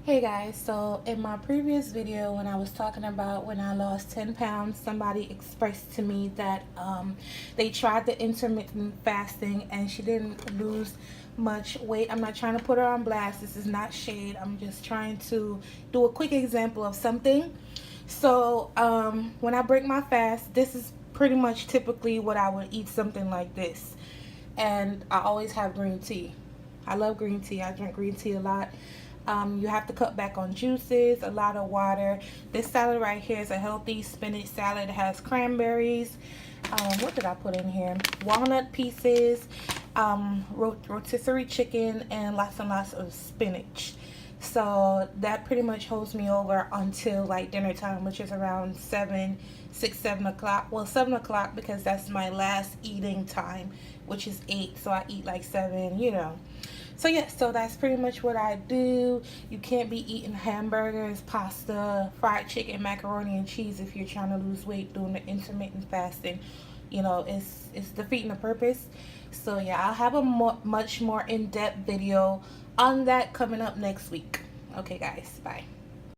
Hey guys, so in my previous video when I was talking about when I lost 10 pounds, somebody expressed to me that they tried the intermittent fasting and she didn't lose much weight. I'm not trying to put her on blast. This is not shade. I'm just trying to do a quick example of something. So when I break my fast, this is pretty much typically what I would eat, something like this. And I always have green tea. I love green tea. I drink green tea a lot. You have to cut back on juices, a lot of water. This salad right here is a healthy spinach salad. It has cranberries. What did I put in here? Walnut pieces, rotisserie chicken, and lots of spinach. So that pretty much holds me over until like dinner time, which is around 7 o'clock. Well, 7 o'clock because that's my last eating time, which is 8. So I eat like 7, you know. So yeah, so that's pretty much what I do. You can't be eating hamburgers, pasta, fried chicken, macaroni and cheese if you're trying to lose weight doing the intermittent fasting. You know, it's defeating the purpose. So yeah, I'll have a much more in-depth video on that coming up next week. Okay guys, bye.